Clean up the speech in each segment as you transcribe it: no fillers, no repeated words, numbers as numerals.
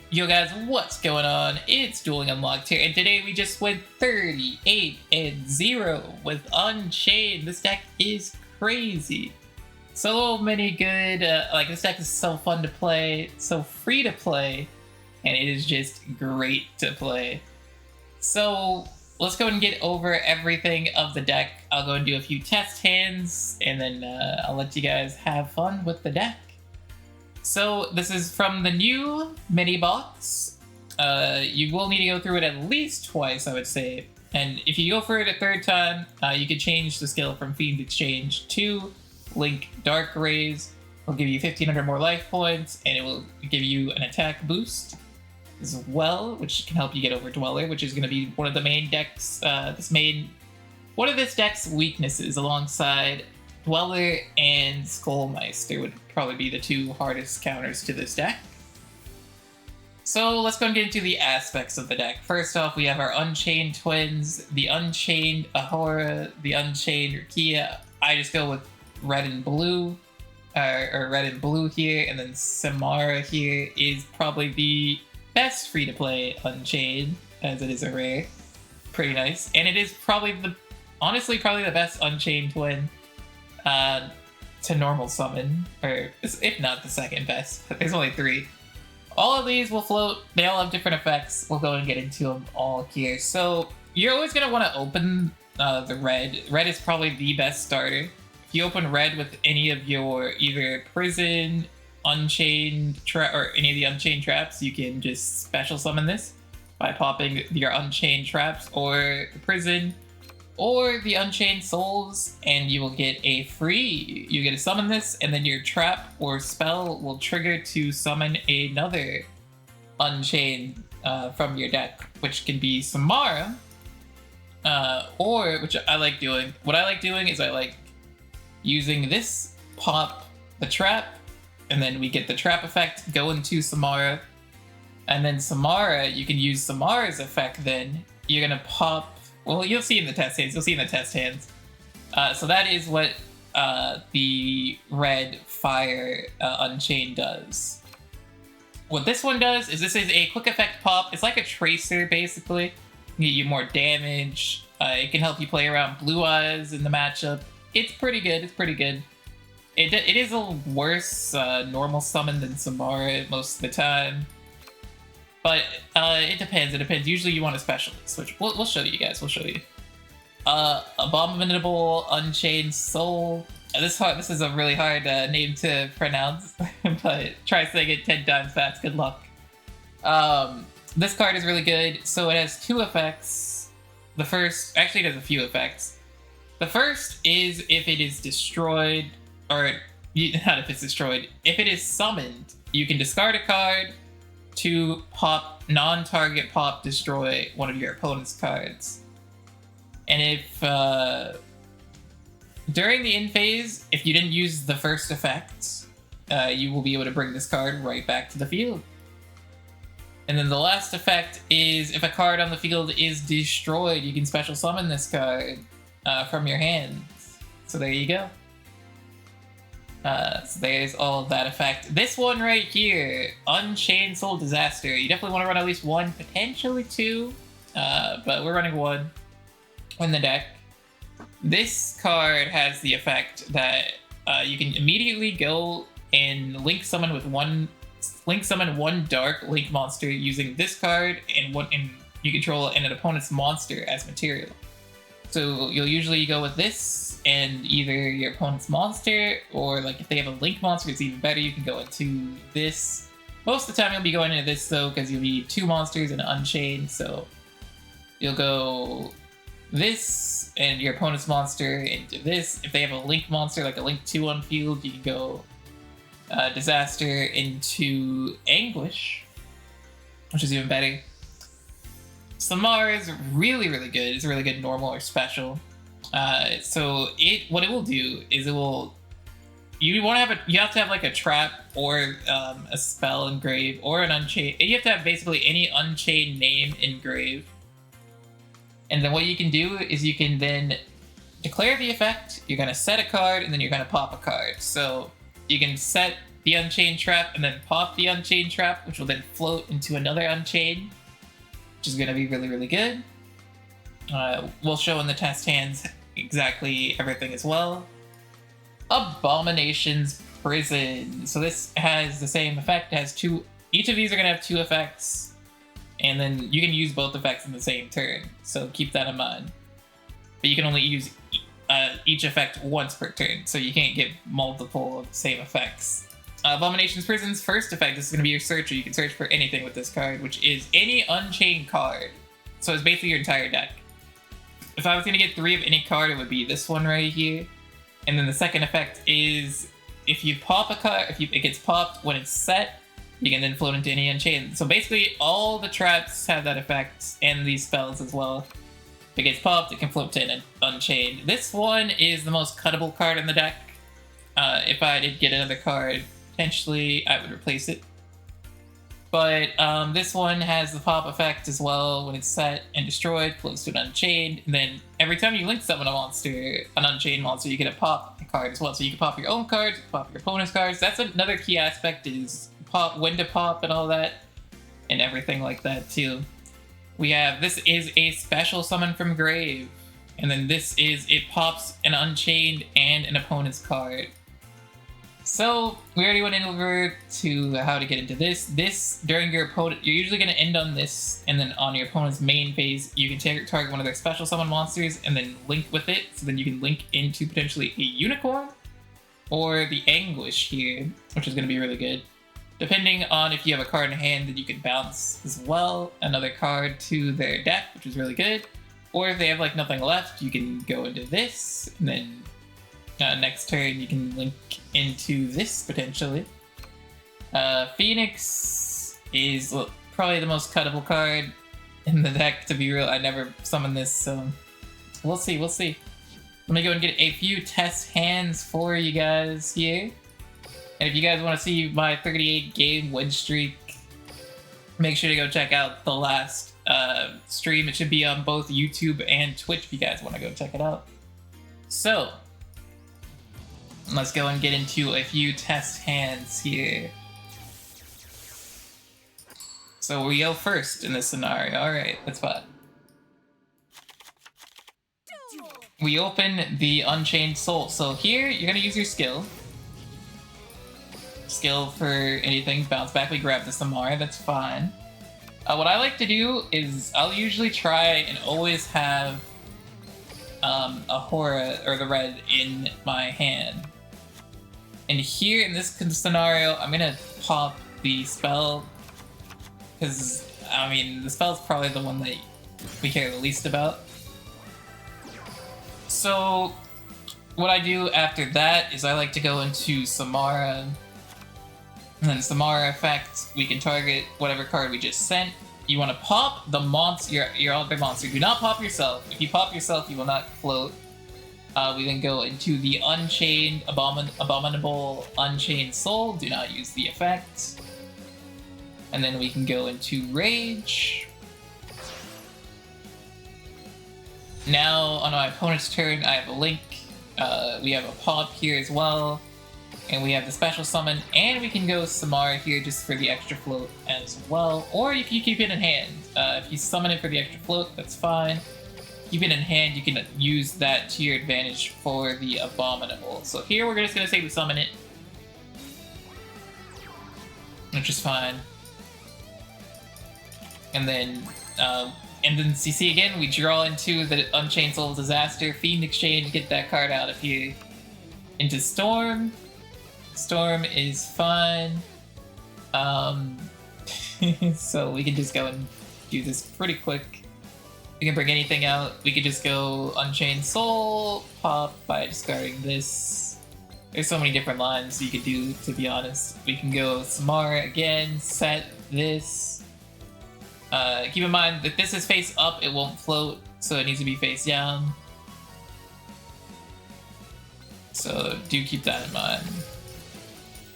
Yo guys, what's going on? It's Dueling Unlocked here, and today we just went 38-0 with Unchained. This deck is crazy. So many good, this deck is so fun to play, so free to play, and it is just great to play. So let's go and get over everything of the deck. I'll go and do a few test hands, and then I'll let you guys have fun with the deck. So this is from the new mini box. You will need to go through it at least twice, I would say. And if you go for it a third time, you could change the skill from Fiend Exchange to Link Dark Rays. It'll give you 1500 more life points, and it will give you an attack boost as well, which can help you get over Dweller, which is going to be one of the main decks, one of this deck's weaknesses, alongside Dweller and Skullmeister would probably be the two hardest counters to this deck. So let's go and get into the aspects of the deck. First off, we have our Unchained Twins, the Unchained Ahura, the Unchained Rukia. I just go with red and blue, or red and blue here, and then Samara here is probably the best free-to-play Unchained, as it is a rare. Pretty nice. And it is probably honestly probably the best Unchained Twin to normal summon, or if not the second best. There's only 3. All of these will float. They all have different effects. We'll go and get into them all here. So you're always going to want to open the red. Red is probably the best starter. If you open red with any of your either Prison, Unchained, or any of the Unchained traps, you can just special summon this by popping your Unchained traps or the Prison or the Unchained Souls, and you will get a free. You get to summon this, and then your trap or spell will trigger to summon another Unchained from your deck, which can be Samara, or, which I like doing. What I like doing is I like using this, pop the trap, and then we get the trap effect, go into Samara, and then Samara, you can use Samara's effect then. You're gonna pop, well, you'll see in the test hands. So that is what the red fire Unchained does. What this one does is this is a quick effect pop. It's like a tracer, basically. It can get you more damage. It can help you play around Blue Eyes in the matchup. It's pretty good. It is a worse normal summon than Samara most of the time. But it depends. Usually you want a specialist, which we'll show you guys. Abominable Unchained Soul. This is a really hard name to pronounce, but try saying it 10 times fast. Good luck. This card is really good. So it has 2 effects. The first, actually it has a few effects. The first is if it is destroyed, or not if it's destroyed, if it is summoned, you can discard a card to pop, non-target pop, destroy one of your opponent's cards. And if, during the in phase, if you didn't use the first effect, you will be able to bring this card right back to the field. And then the last effect is if a card on the field is destroyed, you can special summon this card from your hands. So there you go. So there's all of that effect. This one right here, Unchained Soul Disaster. You definitely want to run at least 1, potentially 2, but we're running 1 in the deck. This card has the effect that you can immediately go and link summon one dark link monster using this card and you control and an opponent's monster as material. So you'll usually go with this and either your opponent's monster, or like if they have a link monster, it's even better. You can go into this. Most of the time you'll be going into this though, because you'll need 2 monsters and Unchained. So you'll go this and your opponent's monster into this. If they have a link monster, like a link 2 on field, you can go Disaster into Anguish, which is even better. Samara is really good. It's a really good normal or special. So what it will do is you have to have like a trap or a spell engraved or an Unchained. You have to have basically any Unchained name engraved. And then what you can do is you can then declare the effect. You're gonna set a card and then you're gonna pop a card. So you can set the Unchained Trap and then pop the Unchained Trap, which will then float into another Unchained, which is going to be really, really good. We'll show in the test hands exactly everything as well. Abomination's Prison. So this has the same effect. It has two. Each of these are going to have 2 effects, and then you can use both effects in the same turn. So keep that in mind. But you can only use each effect once per turn, so you can't get multiple of the same effects. Abomination's Prison's first effect, this is going to be your searcher. You can search for anything with this card, which is any Unchained card. So it's basically your entire deck. If I was going to get 3 of any card, it would be this one right here. And then the second effect is if you pop a card, it gets popped when it's set, you can then float into any Unchained. So basically all the traps have that effect, and these spells as well. If it gets popped, it can float to an Unchained. This one is the most cuttable card in the deck. If I did get another card, potentially I would replace it. But this one has the pop effect as well. When it's set and destroyed, floats to an Unchained. And then every time you link summon a monster, an Unchained monster, you get a pop card as well. So you can pop your own cards, you can pop your opponent's cards. That's another key aspect, is pop, when to pop and all that, and everything like that too. We have, this is a special summon from grave, and then this is, it pops an Unchained and an opponent's card. So we already went over to how to get into this. This, during your opponent, you're usually going to end on this, and then on your opponent's main phase, you can target one of their special summon monsters and then link with it, so then you can link into potentially a Unicorn or the Anguish here, which is going to be really good. Depending on if you have a card in hand, then you can bounce as well another card to their deck, which is really good. Or if they have like nothing left, you can go into this, and then next turn you can link into this potentially. Phoenix is probably the most cuttable card in the deck, to be real. I never summoned this, so we'll see, we'll see. Let me go and get a few test hands for you guys here. And if you guys want to see my 38 game win streak, make sure to go check out the last stream. It should be on both YouTube and Twitch if you guys want to go check it out. So, let's go and get into a few test hands here. So we go first in this scenario. Alright, that's fine. We open the Unchained Soul. So here, you're going to use your skill. Skill for anything, bounce back, we grab the Samara, that's fine. What I like to do is, I'll usually try and always have a Hora, or the red, in my hand. And here, in this scenario, I'm gonna pop the spell, because, I mean, the spell's probably the one that we care the least about. So, what I do after that is I like to go into Samara. And then Samara effect, we can target whatever card we just sent. You want to pop the monster, your other monster. Do not pop yourself. If you pop yourself, you will not float. We then go into the Unchained, Abominable Unchained Soul. Do not use the effect. And then we can go into Rage. Now, on my opponent's turn, I have a Link. We have a pop here as well. And we have the special summon, and we can go Samara here just for the extra float as well. Or if you keep it in hand, if you summon it for the extra float, that's fine. Keep it in hand, you can use that to your advantage for the Abominable. So here we're just gonna say we summon it, which is fine. And then you see again, we draw into the Unchained Soul Disaster, Fiend Exchange, get that card out of here. Into Storm. Storm is fine. So we can just go and do this pretty quick. We can bring anything out. We could just go Unchained Soul, pop by discarding this. There's so many different lines you could do, to be honest. We can go Samara again, set this. Keep in mind that this is face up, it won't float, so it needs to be face down. So do keep that in mind.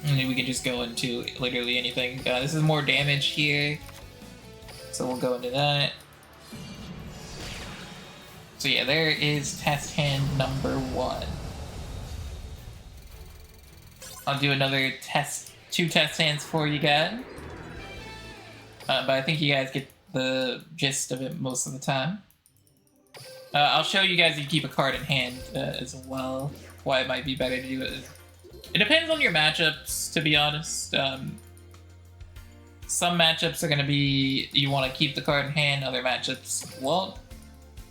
And then we can just go into literally anything. This is more damage here, so we'll go into that. So yeah, there is test hand number 1. I'll do another test 2 test hands for you guys. But I think you guys get the gist of it most of the time. I'll show you guys you keep a card in hand as well. Why it might be better to do it. It depends on your matchups, to be honest. Some matchups are going to be you want to keep the card in hand, other matchups won't.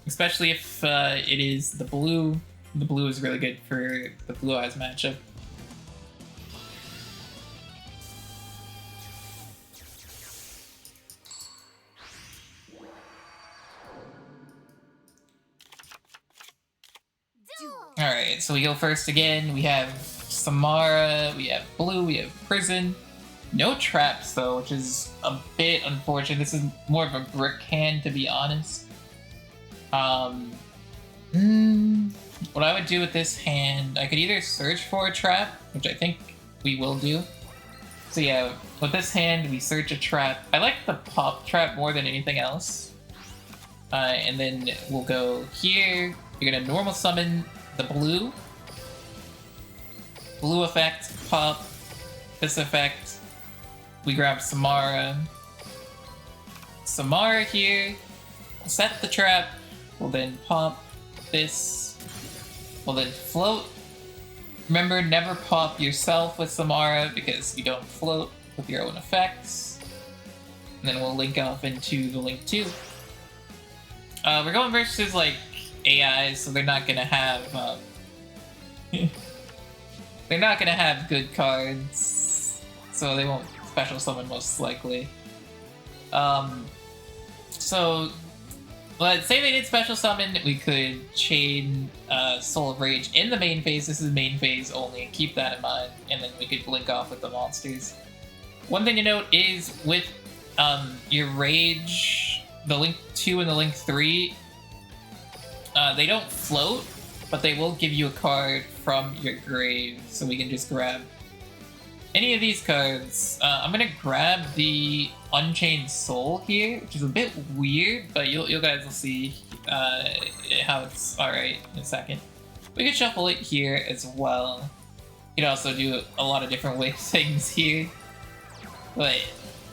Especially if it is the blue. The blue is really good for the Blue Eyes matchup. Alright, so we go first again. We have Samara, we have Blue, we have Prison. No traps though, which is a bit unfortunate. This is more of a brick hand, to be honest. What I would do with this hand, I could either search for a trap, which I think we will do. So yeah, with this hand, we search a trap. I like the pop trap more than anything else. And then we'll go here. You're gonna normal summon the blue. Blue effect, pop. This effect. We grab Samara. Samara here. We'll set the trap. We'll then pop this. We'll then float. Remember, never pop yourself with Samara because you don't float with your own effects. And then we'll link off into the Link 2. We're going versus like AIs, so they're not gonna have they're not gonna have good cards, so they won't special summon most likely. So let's say they did special summon, we could chain Soul of Rage in the main phase. This is main phase only, keep that in mind, and then we could link off with the monsters. One thing to note is with your Rage, the Link 2 and the Link 3, they don't float, but they will give you a card from your grave, so we can just grab any of these cards. I'm gonna grab the Unchained Soul here, which is a bit weird, but you guys will see how it's alright in a second. We can shuffle it here as well. You can also do a lot of different things here. But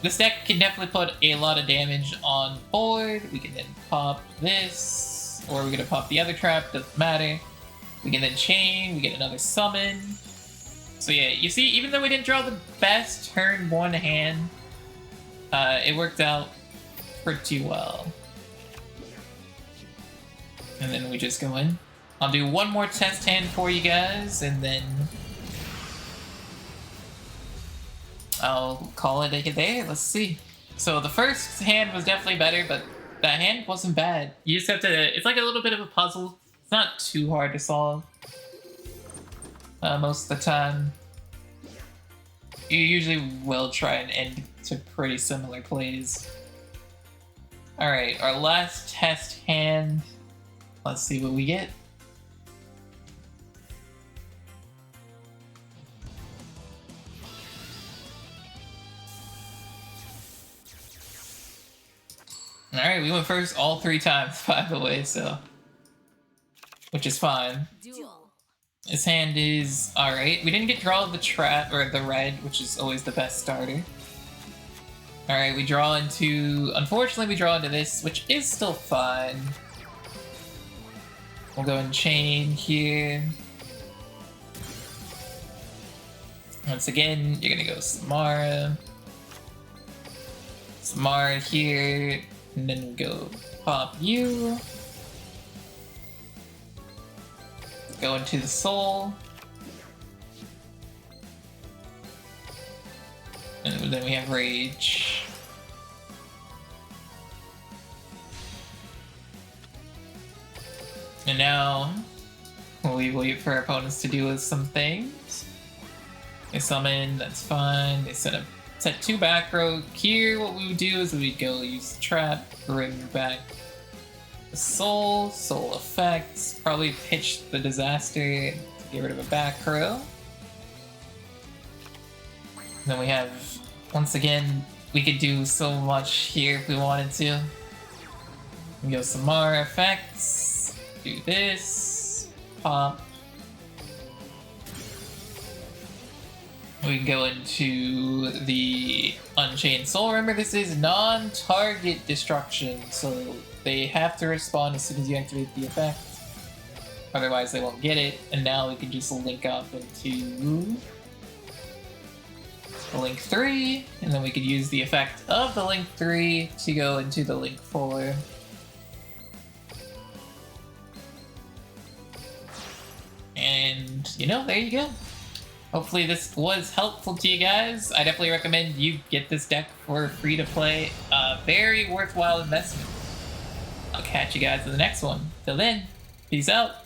this deck can definitely put a lot of damage on board. We can then pop this, or we're gonna pop the other trap, doesn't matter. We can then chain, we get another summon. So yeah, you see, even though we didn't draw the best turn 1 hand, it worked out pretty well. And then we just go in. I'll do one more test hand for you guys, and then I'll call it a day. Let's see. So the first hand was definitely better, but that hand wasn't bad. You just have to, it's like a little bit of a puzzle. It's not too hard to solve. Most of the time. You usually will try and end to pretty similar plays. Alright, our last test hand. Let's see what we get. Alright, we went first all 3 times, by the way, so. Which is fine. Duel. This hand is alright. We didn't get draw of the trap, or the red, which is always the best starter. Alright, we draw into... Unfortunately, we draw into this, which is still fine. We'll go and chain here. Once again, you're gonna go Samara. Samara here. And then we go pop you. Go into the soul. And then we have rage. And now we wait for our opponents to do some things. They summon, that's fine. They set 2 back row. Here, what we would do is we would go use the trap, bring back the soul effects, probably pitch the disaster to get rid of a back row. Then we have, once again, we could do so much here if we wanted to. We go Samara effects, do this, pop. We can go into the Unchained Soul. Remember, this is non-target destruction, so they have to respond as soon as you activate the effect. Otherwise, they won't get it. And now we can just link up into the Link 3, and then we could use the effect of the Link 3 to go into the Link 4. And, you know, there you go. Hopefully this was helpful to you guys. I definitely recommend you get this deck for free to play. Very worthwhile investment. I'll catch you guys in the next one. Till then, peace out.